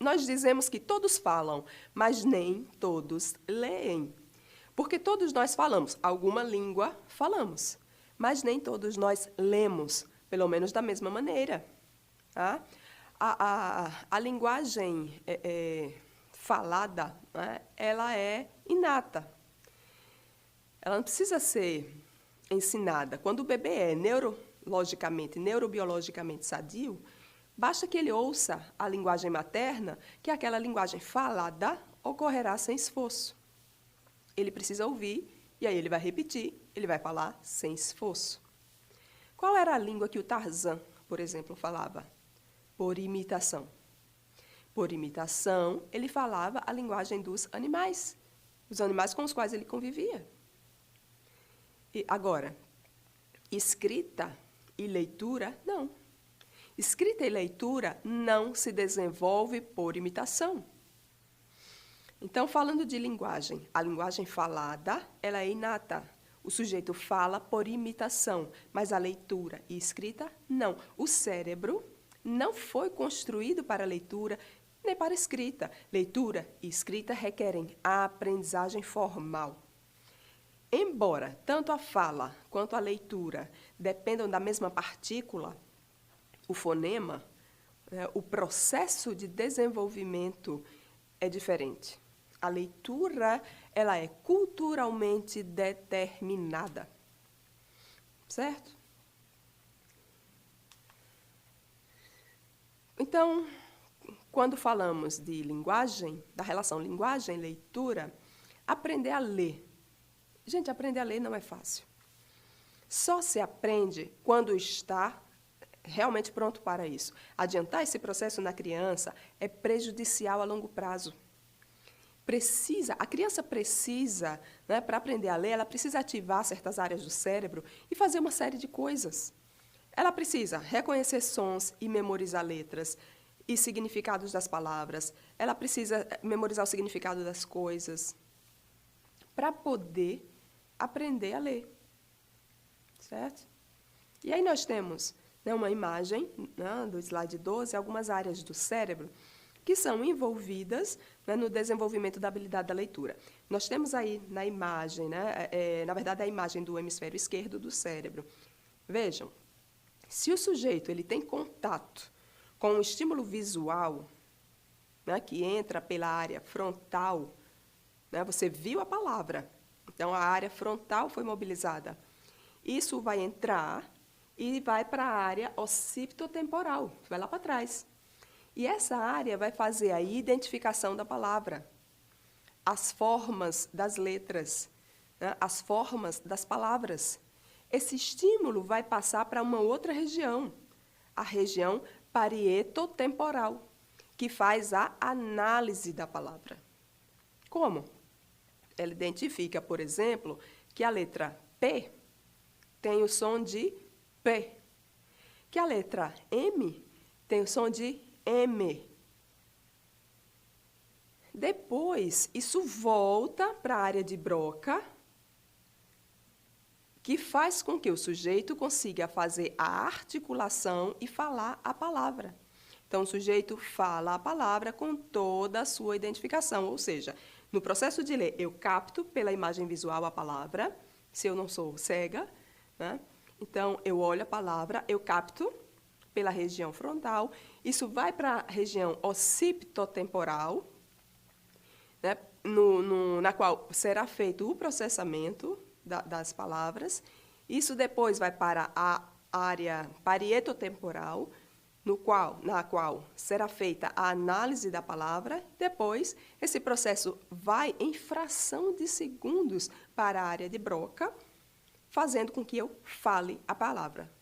nós dizemos que todos falam, mas nem todos leem. Porque todos nós falamos, alguma língua falamos, mas nem todos nós lemos, pelo menos da mesma maneira. Tá? A linguagem falada, né, ela é inata. Ela não precisa ser ensinada. Quando o bebê é neurobiologicamente sadio, basta que ele ouça a linguagem materna, que aquela linguagem falada ocorrerá sem esforço. Ele precisa ouvir, e aí ele vai repetir, ele vai falar sem esforço. Qual era a língua que o Tarzan, por exemplo, falava? Por imitação. Por imitação, ele falava a linguagem dos animais, os animais com os quais ele convivia. E agora, escrita e leitura, não. Escrita e leitura não se desenvolve por imitação. Então, falando de linguagem, a linguagem falada, ela é inata. O sujeito fala por imitação, mas a leitura e escrita, não. O cérebro não foi construído para leitura nem para escrita. Leitura e escrita requerem a aprendizagem formal. Embora tanto a fala quanto a leitura dependam da mesma partícula, o fonema, o processo de desenvolvimento é diferente. A leitura, ela é culturalmente determinada. Certo? Então, quando falamos de linguagem, da relação linguagem-leitura, aprender a ler. Gente, aprender a ler não é fácil. Só se aprende quando está realmente pronto para isso. Adiantar esse processo na criança é prejudicial a longo prazo. A criança precisa, né, para aprender a ler, ela precisa ativar certas áreas do cérebro e fazer uma série de coisas. Ela precisa reconhecer sons e memorizar letras e significados das palavras. Ela precisa memorizar o significado das coisas para poder aprender a ler. Certo? E aí nós temos, né, uma imagem, né, do slide 12, algumas áreas do cérebro que são envolvidas, né, no desenvolvimento da habilidade da leitura. Nós temos aí na imagem, né, na verdade, a imagem do hemisfério esquerdo do cérebro. Vejam, se o sujeito ele tem contato com um estímulo visual, né, que entra pela área frontal, né, você viu a palavra, então a área frontal foi mobilizada. Isso vai entrar e vai para a área occipitotemporal, vai lá para trás. E essa área vai fazer a identificação da palavra, as formas das letras, né, as formas das palavras. Esse estímulo vai passar para uma outra região, a região parietotemporal, que faz a análise da palavra. Como? Ela identifica, por exemplo, que a letra P tem o som de P, que a letra M tem o som de M. Depois, isso volta para a área de Broca, que faz com que o sujeito consiga fazer a articulação e falar a palavra. Então, o sujeito fala a palavra com toda a sua identificação, ou seja, no processo de ler, eu capto pela imagem visual a palavra, se eu não sou cega, né? Então, eu olho a palavra, eu capto pela região frontal, isso vai para a região occipitotemporal, né, na qual será feito o processamento das palavras. Isso depois vai para a área parietotemporal, na qual será feita a análise da palavra. Depois, esse processo vai em fração de segundos para a área de Broca, fazendo com que eu fale a palavra.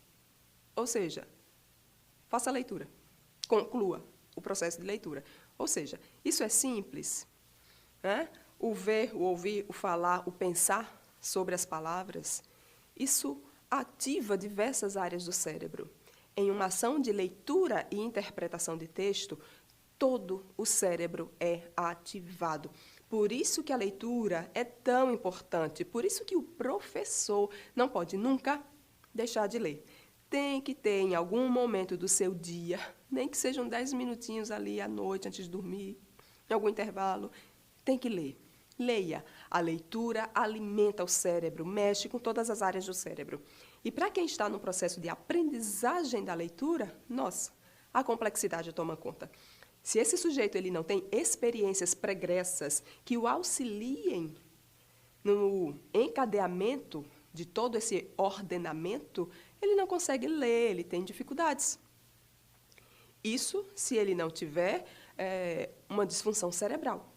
Ou seja, faça a leitura, conclua o processo de leitura. Ou seja, isso é simples, né? O ver, o ouvir, o falar, o pensar sobre as palavras, isso ativa diversas áreas do cérebro. Em uma ação de leitura e interpretação de texto, todo o cérebro é ativado. Por isso que a leitura é tão importante, por isso que o professor não pode nunca deixar de ler. Tem que ter, em algum momento do seu dia, Nem que sejam 10 minutinhos ali à noite, antes de dormir, em algum intervalo, tem que ler. Leia. A leitura alimenta o cérebro, mexe com todas as áreas do cérebro. E para quem está no processo de aprendizagem da leitura, nossa, a complexidade toma conta. Se esse sujeito ele não tem experiências pregressas que o auxiliem no encadeamento de todo esse ordenamento, ele não consegue ler, ele tem dificuldades. Isso se ele não tiver uma disfunção cerebral.